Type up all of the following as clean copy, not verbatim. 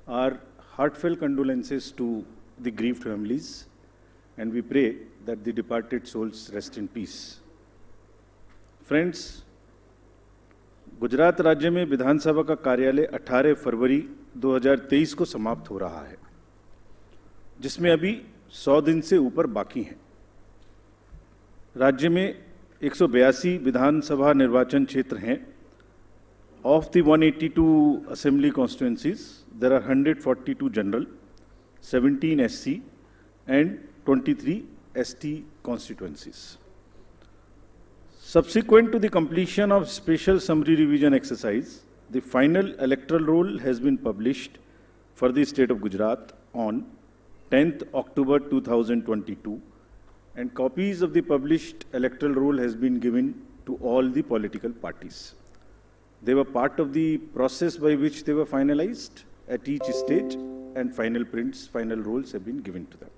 Our heartfelt condolences to the grieved families, and we pray that the departed souls rest in peace. Friends, Gujarat राज्य में विधानसभा का कार्यालय 18 फरवरी 2023 को समाप्त हो रहा है, जिसमें अभी 100 दिन से ऊपर बाकी हैं। राज्य में 182 विधानसभा निर्वाचन क्षेत्र हैं। Of the 182 assembly constituencies, there are 142 general, 17 SC, and 23 ST constituencies. Subsequent to the completion of special summary revision exercise, the final electoral roll has been published for the state of Gujarat on 10th October 2022, and copies of the published electoral roll has been given to all the political parties. They were part of the process by which they were finalized at each stage, and final prints, final rolls have been given to them.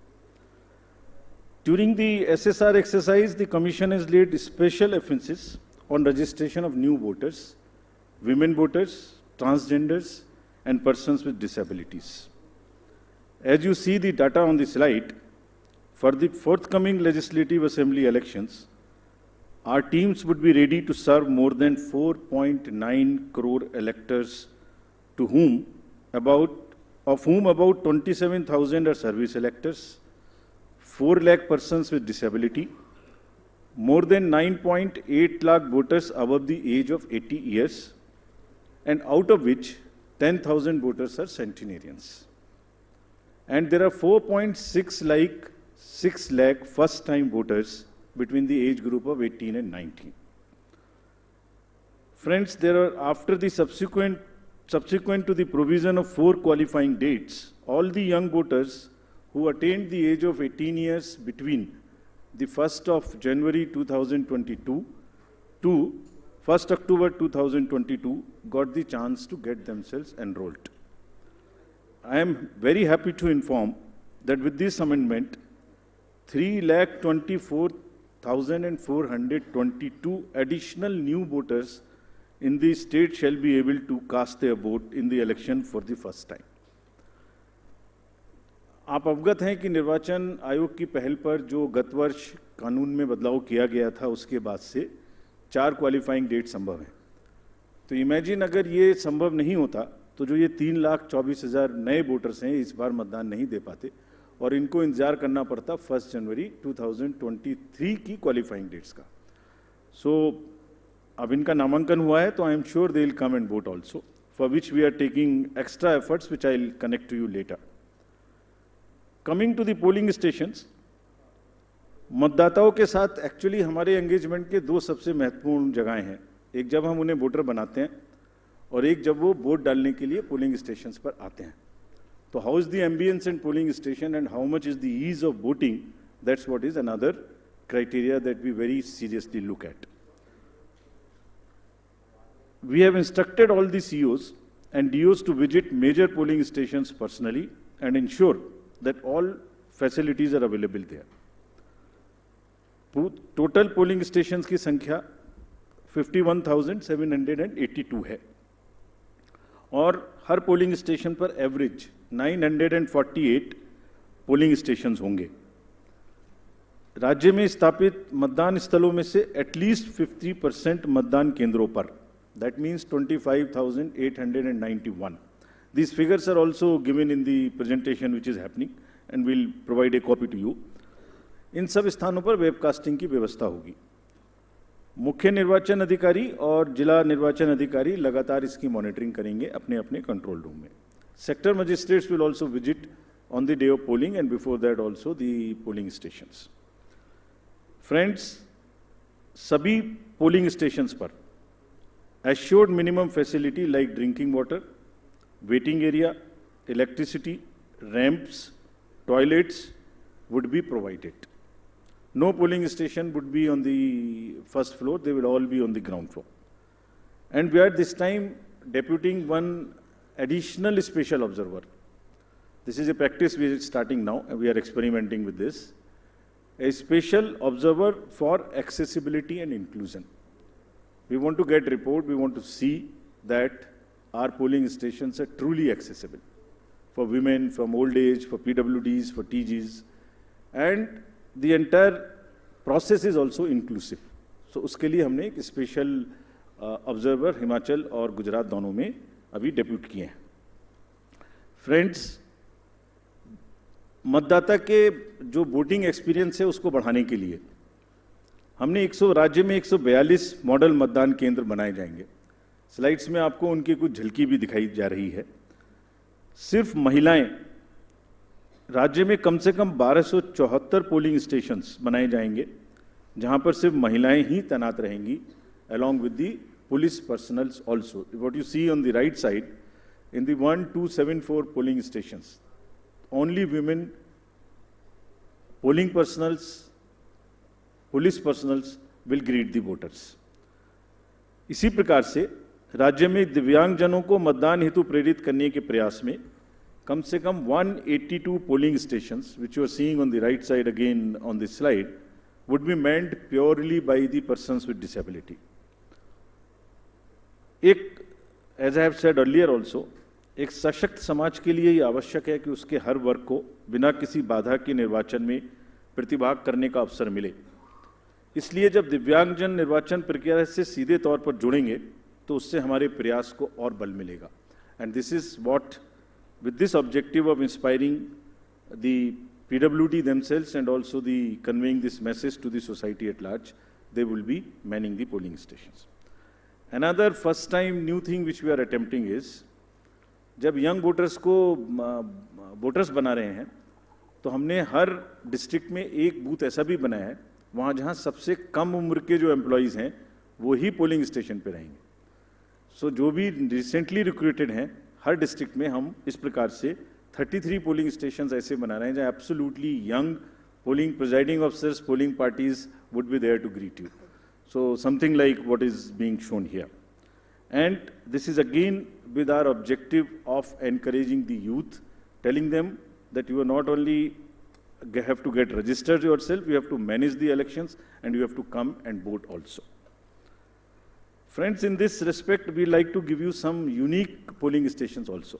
During the SSR exercise, the Commission has laid special emphasis on registration of new voters, women voters, transgenders, and persons with disabilities. As you see the data on the slide, for the forthcoming Legislative Assembly elections, our teams would be ready to serve more than 4.9 crore electors, of whom about 27,000 are service electors, 4 lakh persons with disability, more than 9.8 lakh voters above the age of 80 years, and out of which 10,000 voters are centenarians. And there are 4.6 lakh first-time voters between the age group of 18 and 19. Friends, there are, after the subsequent to the provision of 4 qualifying dates, all the young voters who attained the age of 18 years between the 1st of January 2022 to 1st October 2022 got the chance to get themselves enrolled. I am very happy to inform that with this amendment, 3,24,422 additional new voters in the state shall be able to cast their vote in the election for the first time. आप अवगत हैं कि निर्वाचन आयोग की पहल पर जो गत वर्ष कानून में बदलाव किया गया था, उसके बाद से 4 क्वालिफाइंग डेट संभव हैं। तो इमेजिन अगर ये संभव नहीं होता तो जो ये 3,24,000 नए वोटर्स हैं इस बार मतदान नहीं दे पाते और इनको इंतजार करना पड़ता 1 जनवरी 2023 की क्वालिफाइंग डेट्स का। सो अब इनका नामांकन हुआ है तो I am sure they will come and vote also, for which we are taking extra efforts which I will connect to you later. Coming to the polling stations, मतदाताओं के साथ एक्चुअली हमारे एंगेजमेंट के 2 सबसे महत्वपूर्ण जगहें हैं। एक जब हम उन्हें वोटर बनाते हैं और एक जब वो वोट डालने के लिए पोलिंग स्टेशंस पर आते हैं। So how is the ambience in polling station and how much is the ease of voting? That's what is another criteria that we very seriously look at. We have instructed all the CEOs and DOs to visit major polling stations personally and ensure that all facilities are available there. Total polling stations की संख्या 51,782 है और हर polling station पर average 948 polling stations होंगे। राज्य में स्थापित मतदान स्थलों में से एटलीस्ट 50% मतदान केंद्रों पर, that means 25,891। These figures are also given in the presentation which is happening and we'll provide a copy to you. इन सब स्थानों पर वेबकास्टिंग की व्यवस्था होगी। मुख्य निर्वाचन अधिकारी और जिला निर्वाचन अधिकारी लगातार इसकी मॉनिटरिंग करेंगे अपने अपने कंट्रोल रूम में। Sector magistrates will also visit on the day of polling and before that also the polling stations. Friends, सभी पोलिंग स्टेशंस पर assured minimum facility like drinking water, waiting area, electricity, ramps, toilets would be provided. No polling station would be on the first floor, they will all be on the ground floor. And we are this time deputing one additional special observer. This is a practice we are starting now, and we are experimenting with this. A special observer for accessibility and inclusion. We want to get report, we want to see that our polling stations are truly accessible. for women, from old age, for PWDs, for TGs, and the entire process is also inclusive. So उसके लिए हमने एक special observer Himachal और गुजरात दोनों में अभी depute किए हैं. फ्रेंड्स, मतदाता के जो वोटिंग एक्सपीरियंस है उसको बढ़ाने के लिए हमने राज्य में 142 मॉडल मतदान केंद्र बनाए जाएंगे. स्लाइड्स में आपको उनकी कुछ झलकी भी दिखाई जा रही है. सिर्फ महिलाएं, राज्य में कम से कम 1274 पोलिंग स्टेशंस बनाए जाएंगे जहां पर सिर्फ महिलाएं ही तैनात रहेंगी, along with the police personnel also. What you see on the right side, in the 1274 polling stations, only women, polling personnels, police personnels will greet the voters. इसी प्रकार से राज्य में दिव्यांगजनों को मतदान हेतु प्रेरित करने के प्रयास में कम से कम 182 polling stations, which you are seeing on the right side again on this slide, would be manned purely by the persons with disability. एक, as I have said earlier also, एक सशक्त समाज के लिए ये आवश्यक है कि उसके हर वर्ग को बिना किसी बाधा के निर्वाचन में प्रतिभाग करने का अवसर मिले. इसलिए जब दिव्यांगजन निर्वाचन प्रक्रिया से सीधे तौर पर जुड़ेंगे तो उससे हमारे प्रयास को और बल मिलेगा. And this is what, with this objective of inspiring the PWD themselves and also the conveying this message to the society at large, they will be manning the polling stations. Another first time new thing which we are attempting is, जब young voters को voters बना रहे हैं तो हमने हर district में एक booth ऐसा भी बनाया है वहाँ जहाँ सबसे कम उम्र के जो एम्प्लॉइज़ हैं वो ही पोलिंग स्टेशन पे रहेंगे. सो जो भी रिसेंटली रिक्रूटेड हैं हर डिस्ट्रिक्ट में हम इस प्रकार से 33 पोलिंग स्टेशंस ऐसे बना रहे हैं जहाँ absolutely young polling presiding officers, polling parties would be there to greet you. So something like what is being shown here. And this is again with our objective of encouraging the youth, telling them that you are not only have to get registered yourself, you have to manage the elections and you have to come and vote also. Friends, in this respect, we like to give you some unique polling stations also.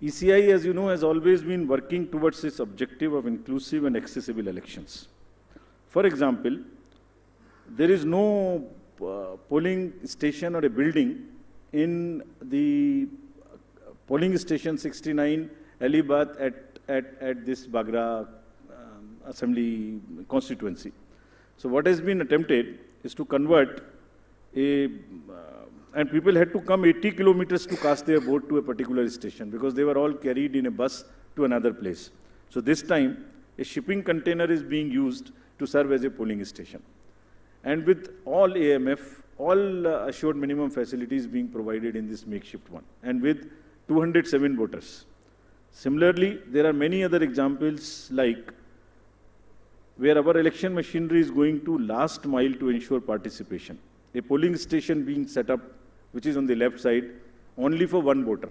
ECI, as you know, has always been working towards its objective of inclusive and accessible elections. For example, there is no polling station or a building in the polling station 69 Alibath at this Bagra assembly constituency. So what has been attempted is to convert and people had to come 80 kilometers to cast their vote to a particular station because they were all carried in a bus to another place. So this time a shipping container is being used to serve as a polling station. And with all AMF, all assured minimum facilities being provided in this makeshift one, and with 207 voters. Similarly, there are many other examples like where our election machinery is going to last mile to ensure participation. A polling station being set up, which is on the left side, only for one voter.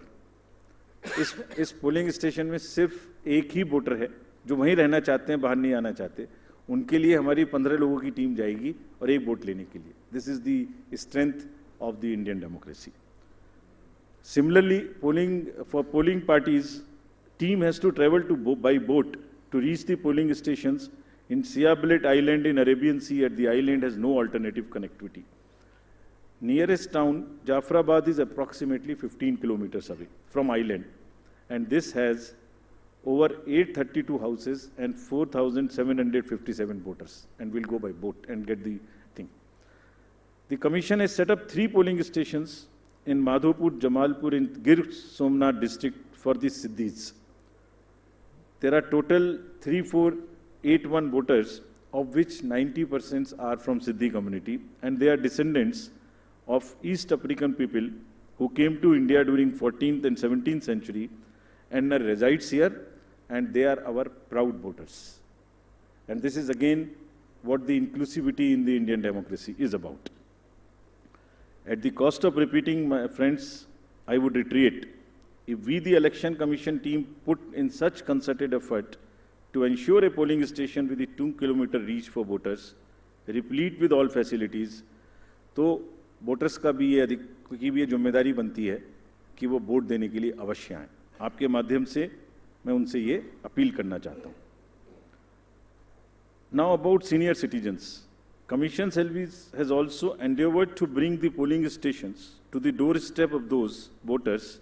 इस polling station में सिर्फ एक ही voter है जो वहीं रहना चाहते हैं, बाहर नहीं आना चाहते. उनके लिए हमारी 15 लोगों की टीम जाएगी और एक वोट लेने के लिए. This is the strength of the Indian democracy. Similarly, polling parties team has to travel to by boat to reach the polling stations in Shiyalbet island in Arabian sea. At the island has no alternative connectivity. Nearest town, Jafrabad, is approximately 15 kilometers away from island, and this has over 832 houses and 4,757 voters, and we'll go by boat and get the thing. The commission has set up 3 polling stations in Madhopur, Jamalpur, in Gir Somnath district for the Siddhis. There are total 3481 voters, of which 90% are from Siddhi community, and they are descendants of East African people who came to India during 14th and 17th century and resides here, and they are our proud voters. And this is again what the inclusivity in the Indian democracy is about. At the cost of repeating, my friends, I would reiterate, if we, the Election Commission team, put in such concerted effort to ensure a polling station with a 2-kilometer reach for voters, replete with all facilities, तो voters का भी ये जिम्मेदारी बनती है कि वो vote देने के लिए अवश्य आएं. आपके माध्यम से मैं उनसे ये अपील करना चाहता हूँ. Now about senior citizens. Commission has also endeavored to bring the polling stations to the doorstep of those voters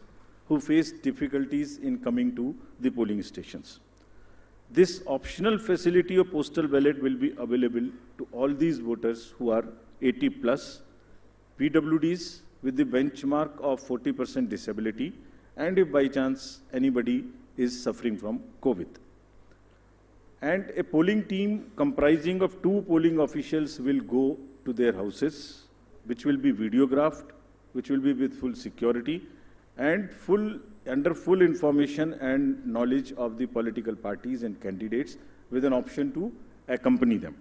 who face difficulties in coming to the polling stations. This optional facility of postal ballot will be available to all these voters who are 80 plus, PWDs with the benchmark of 40% disability, and if by chance anybody is suffering from COVID. And a polling team comprising of 2 polling officials will go to their houses, which will be videographed, which will be with full security and under full information and knowledge of the political parties and candidates, with an option to accompany them.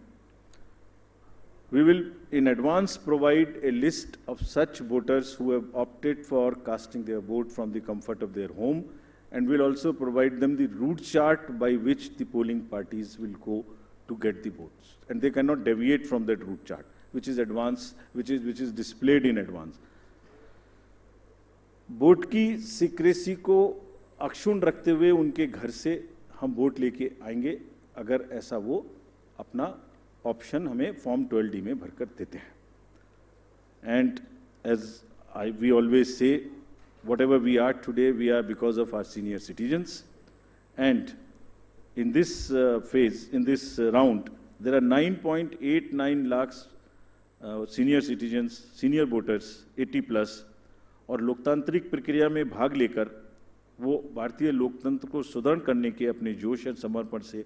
We will in advance provide a list of such voters who have opted for casting their vote from the comfort of their home, and will also provide them the route chart by which the polling parties will go to get the votes. And they cannot deviate from that route chart, which is displayed in advance. Vote की secrecy को अक्षुण्ण रखते हुए उनके घर से हम vote लेके आएंगे, अगर ऐसा वो अपना ऑप्शन हमें फॉर्म 12D में भरकर देते हैं. And as we always say, whatever we are today, we are because of our senior citizens. And in this phase, in this round, there are 9.89 lakhs senior citizens, senior voters, 80 plus, और लोकतांत्रिक प्रक्रिया में भाग लेकर वो भारतीय लोकतंत्र को सुदृढ़ करने के अपने जोश और समर्पण से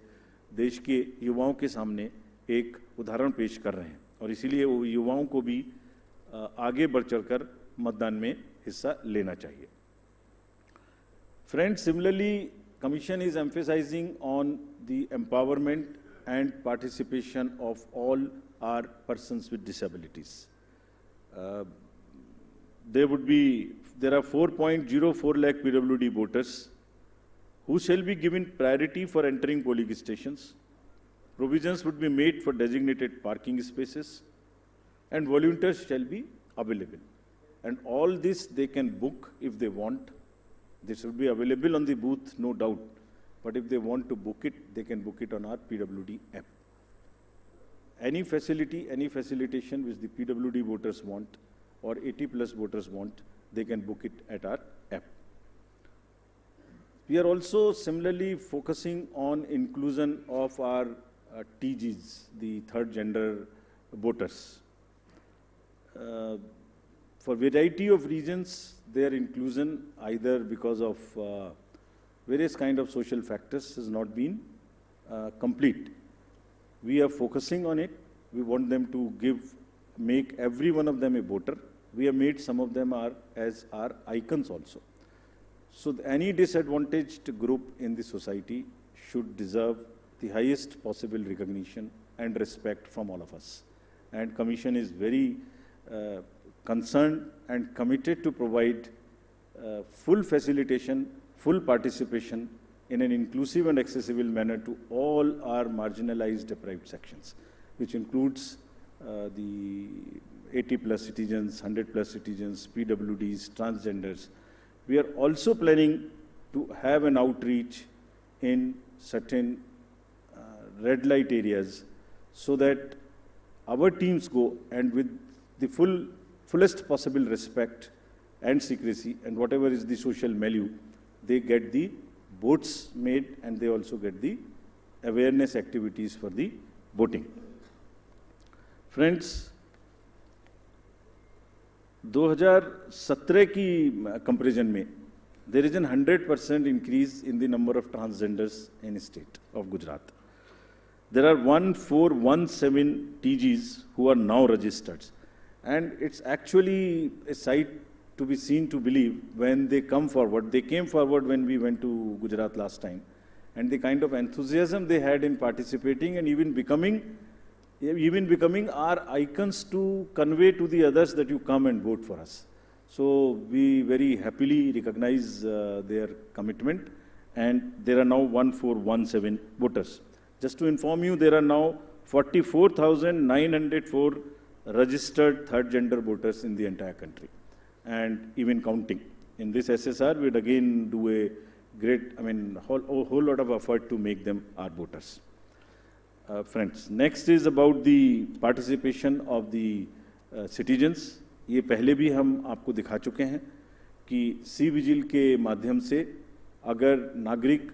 देश के युवाओं के सामने एक उदाहरण पेश कर रहे हैं, और इसीलिए वो युवाओं को भी आगे बढ़ चढ़कर मतदान में हिस्सा लेना चाहिए. Friends, similarly, Commission is emphasizing on the empowerment and participation of all our persons with disabilities. There are 4.04 lakh PWD voters who shall be given priority for entering polling stations. Provisions would be made for designated parking spaces, and volunteers shall be available. And all this they can book if they want. This will be available on the booth, no doubt. But if they want to book it, they can book it on our PWD app. Any facility, any facilitation which the PWD voters want or 80 plus voters want, they can book it at our app. We are also similarly focusing on inclusion of our TGs, the third gender voters. For variety of reasons, their inclusion, either because of various kind of social factors, has not been complete. We are focusing on it. We want them to make every one of them a voter. We have made some of them as our icons also. So any disadvantaged group in the society should deserve the highest possible recognition and respect from all of us. And Commission is very concerned and committed to provide full facilitation, full participation in an inclusive and accessible manner to all our marginalized deprived sections, which includes the 80 plus citizens, 100 plus citizens, PWDs, transgenders. We are also planning to have an outreach in certain red light areas, so that our teams go and with the fullest possible respect and secrecy and whatever is the social milieu, they get the votes made and they also get the awareness activities for the voting. Friends, 2017 की comparison में there is a 100% increase in the number of transgenders in the state of Gujarat. There are 1417 TGs who are now registered. And it's actually a sight to be seen to believe when they come forward. They came forward when we went to Gujarat last time. And the kind of enthusiasm they had in participating and even becoming our icons to convey to the others that you come and vote for us. So we very happily recognize their commitment. And there are now 1417 voters. Just to inform you, there are now 44,904 registered third gender voters in the entire country, and even counting. In this SSR, we'd again do a great, I mean, whole lot of effort to make them our voters. Friends, next is about the participation of the citizens. ये पहले भी हम आपको दिखा चुके हैं कि C vigil के माध्यम से अगर नागरिक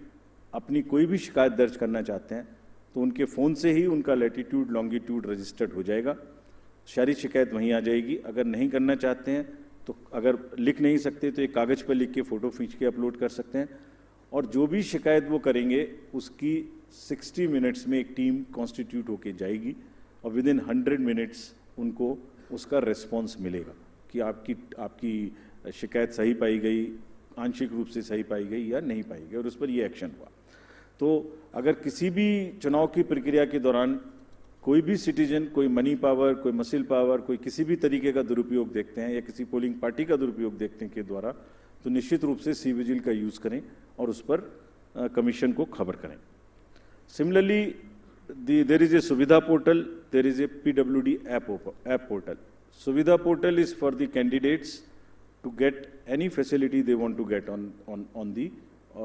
अपनी कोई भी शिकायत दर्ज करना चाहते हैं तो उनके फ़ोन से ही उनका लैटिट्यूड लॉन्गिट्यूड रजिस्टर्ड हो जाएगा, सारी शिकायत वहीं आ जाएगी। अगर नहीं करना चाहते हैं तो अगर लिख नहीं सकते तो एक कागज़ पर लिख के फ़ोटो खींच के अपलोड कर सकते हैं, और जो भी शिकायत वो करेंगे उसकी 60 मिनट्स में एक टीम कॉन्स्टिट्यूट होके जाएगी और विद इन 100 मिनट्स उनको उसका रिस्पॉन्स मिलेगा कि आपकी शिकायत सही पाई गई, आंशिक रूप से सही पाई गई या नहीं पाई गई, और उस पर ये एक्शन हुआ। तो अगर किसी भी चुनाव की प्रक्रिया के दौरान कोई भी सिटीजन कोई मनी पावर, कोई मसल पावर, कोई किसी भी तरीके का दुरुपयोग देखते हैं या किसी पोलिंग पार्टी का दुरुपयोग देखते हैं के द्वारा, तो निश्चित रूप से सी विजिल का यूज़ करें और उस पर कमीशन को खबर करें। Similarly there is a Suvidha portal, there is a PWD app portal. Suvidha portal is for the candidates to get any facility they want to get on the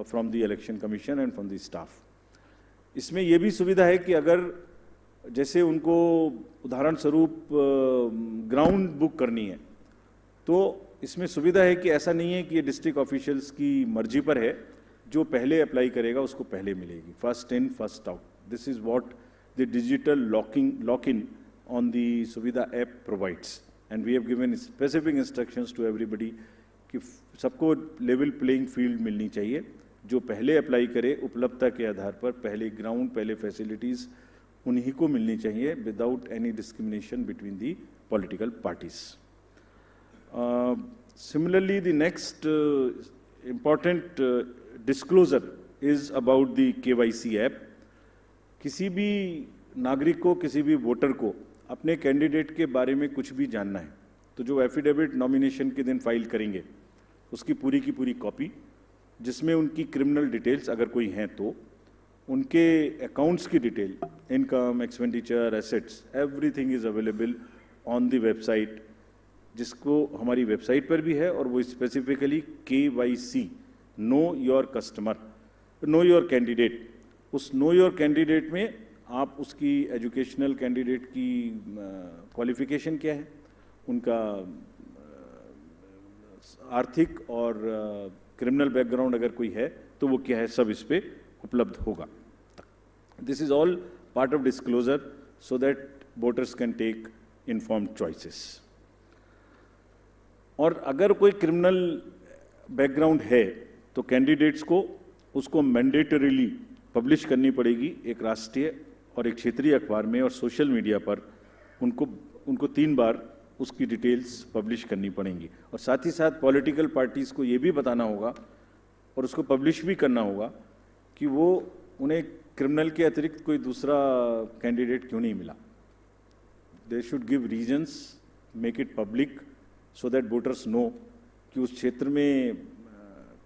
from the election commission and from the staff. इसमें ये भी सुविधा है कि अगर जैसे उनको उदाहरण स्वरूप ग्राउंड बुक करनी है तो इसमें सुविधा है कि ऐसा नहीं है कि ये डिस्ट्रिक्ट ऑफिशियल्स की मर्जी पर है, जो पहले अप्लाई करेगा उसको पहले मिलेगी, first in first out. This is what the digital lock-in on the Suvidha app provides, and we have given specific instructions to everybody कि सबको level playing field मिलनी चाहिए। जो पहले अप्लाई करे उपलब्धता के आधार पर पहले ग्राउंड, पहले फैसिलिटीज़ उन्हीं को मिलनी चाहिए without any discrimination between the political parties. Similarly, the next important disclosure is about the KYC app. किसी भी नागरिक को, किसी भी वोटर को अपने कैंडिडेट के बारे में कुछ भी जानना है तो जो एफिडेविट नॉमिनेशन के दिन फाइल करेंगे उसकी पूरी की पूरी कॉपी, जिसमें उनकी क्रिमिनल डिटेल्स अगर कोई हैं तो उनके अकाउंट्स की detail, income, expenditure, assets, everything is available on the website, जिसको हमारी वेबसाइट पर भी है, और वो specifically KYC, know your customer, know your candidate. उस नो योर कैंडिडेट में आप उसकी एजुकेशनल कैंडिडेट की क्वालिफिकेशन क्या है, उनका आर्थिक और क्रिमिनल बैकग्राउंड अगर कोई है तो वो क्या है, सब इस पे उपलब्ध होगा। This is all part of disclosure so that voters can take informed choices. और अगर कोई क्रिमिनल बैकग्राउंड है तो कैंडिडेट्स को उसको मैंडेटरीली पब्लिश करनी पड़ेगी एक राष्ट्रीय और एक क्षेत्रीय अखबार में, और सोशल मीडिया पर उनको 3 बार उसकी डिटेल्स पब्लिश करनी पड़ेंगी। और साथ ही साथ पॉलिटिकल पार्टीज़ को ये भी बताना होगा और उसको पब्लिश भी करना होगा कि वो उन्हें क्रिमिनल के अतिरिक्त कोई दूसरा कैंडिडेट क्यों नहीं मिला। They should give reasons, make it public so that voters know कि उस क्षेत्र में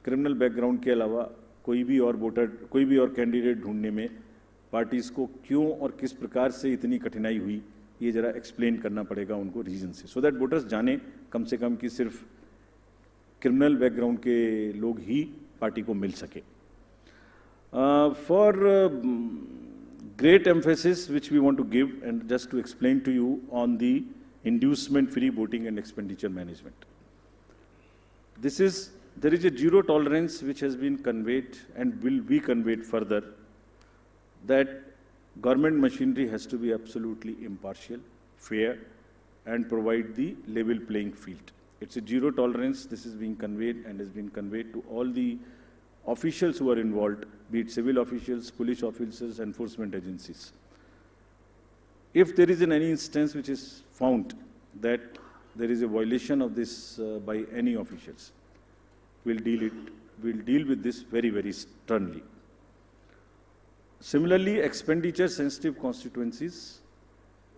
क्रिमिनल बैकग्राउंड के अलावा कोई भी और कैंडिडेट ढूंढने में पार्टीज़ को क्यों और किस प्रकार से इतनी कठिनाई हुई, ये जरा एक्सप्लेन करना पड़ेगा उनको रीजन से, सो दैट वोटर्स जाने कम से कम कि सिर्फ क्रिमिनल बैकग्राउंड के लोग ही पार्टी को मिल सके। For great emphasis which we want to give and just to explain to you on the inducement free voting and expenditure management, there is a zero tolerance which has been conveyed and will be conveyed further, that government machinery has to be absolutely impartial, fair, and provide the level playing field. It's a zero tolerance. This is being conveyed and has been conveyed to all the officials who are involved, be it civil officials, police officers, enforcement agencies. If there is any instance which is found that there is a violation of this by any officials, we'll deal with this very, very sternly. Similarly, expenditure sensitive constituencies,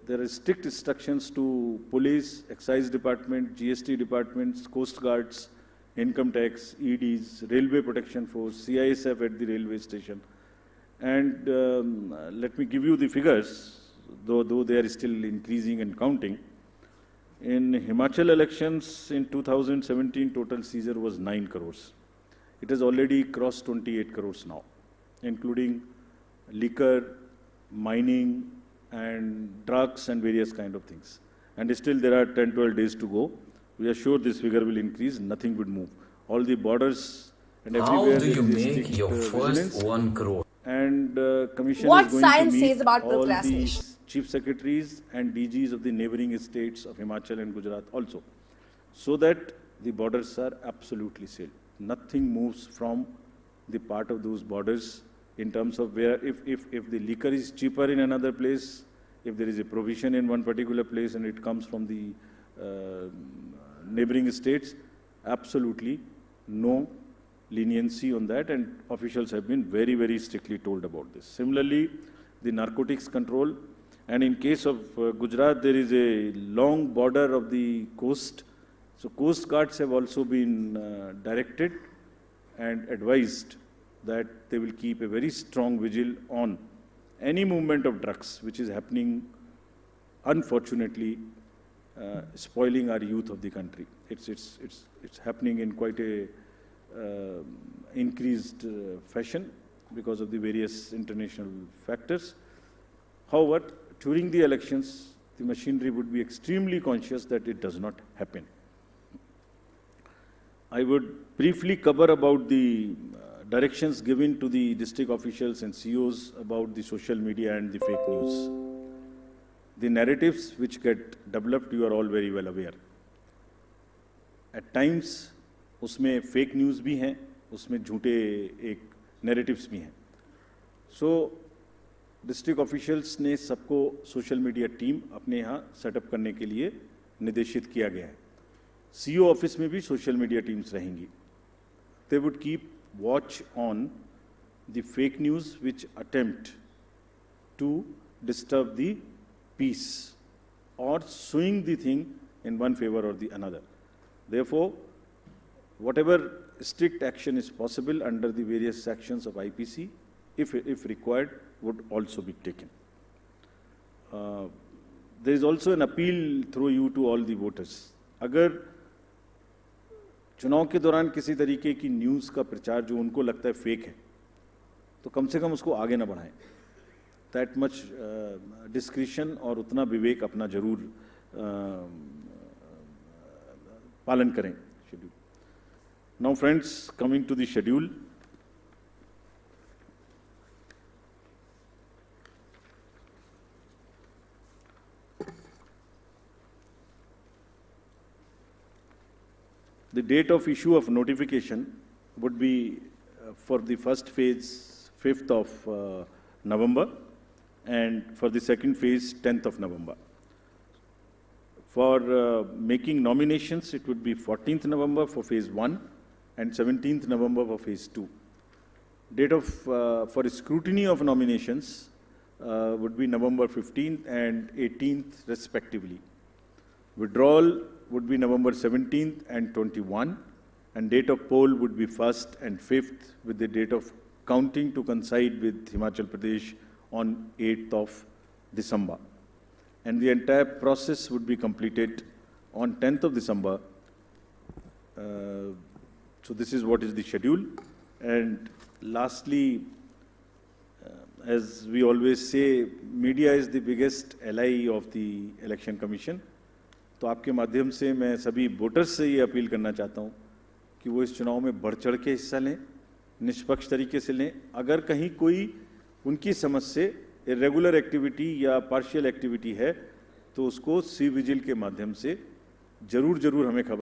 there are strict instructions to police, excise department, GST departments, coast guards, income tax, EDs, railway protection force, CISF at the railway station. And let me give you the figures, though they are still increasing and counting. In Himachal elections in 2017, total seizure was 9 crores. it has already crossed 28 crores now, including liquor, mining, and drugs and various kind of things. And still there are 10-12 days to go. We are sure this figure will increase, nothing would move. All the borders and everywhere. How do you make your first 1 crore? And Commission What is going science to meet says about all procrastination? the chief secretaries and DGs of the neighboring states of Himachal and Gujarat also, so that the borders are absolutely sealed. Nothing moves from the part of those borders in terms of where, if the liquor is cheaper in another place, if there is a provision in one particular place and it comes from the neighboring states, absolutely no leniency on that, and officials have been very, very strictly told about this. Similarly, the narcotics control, and in case of Gujarat, there is a long border of the coast. So coast guards have also been directed and advised that they will keep a very strong vigil on any movement of drugs which is happening, unfortunately, spoiling our youth of the country. It's happening in quite a increased fashion because of the various international factors. However, during the elections, the machinery would be extremely conscious that it does not happen. I would briefly cover about the directions given to the district officials and CEOs about the social media and the fake news. The narratives which get developed, you are all very well aware. At times, उसमें fake news भी हैं, उसमें झूठे एक narratives भी हैं. सो district officials ने सबको सोशल मीडिया टीम अपने यहाँ सेटअप करने के लिए निर्देशित किया गया है. सीईओ ऑफिस में भी सोशल मीडिया टीम्स रहेंगी. They would keep watch on the fake news which attempt to disturb the peace or suing the thing in one favor or the another. Therefore, whatever strict action is possible under the various sections of IPC, if required, would also be taken. There is also an appeal through you to all the voters. अगर चुनाव के दौरान किसी तरीके की news का प्रचार जो उनको लगता है फेक है, तो कम से कम उसको आगे ना बढ़ाएं. That much discretion और उतना विवेक अपना जरूर पालन करें. Now friends, coming to the schedule. The date of issue of notification would be for the first phase 5th of November. And for the second phase, 10th of November. For making nominations, it would be 14th November for phase 1 and 17th November for phase 2. Date of for scrutiny of nominations would be November 15th and 18th respectively. Withdrawal would be November 17th and 21, and date of poll would be 1st and 5th, with the date of counting to coincide with Himachal Pradesh on 8th of December. And the entire process would be completed on 10th of December. So this is what is the schedule. And lastly, as we always say, media is the biggest ally of the Election Commission. तो आपके माध्यम से मैं सभी voters से ये appeal करना चाहता हूँ कि वो इस चुनाव में बढ़ चढ़ के हिस्सा लें, निष्पक्ष तरीके से लें. अगर कहीं कोई उनकी समझ से इरेगुलर एक्टिविटी या पार्शियल एक्टिविटी है तो उसको सी विजिल के माध्यम से जरूर हमें खबर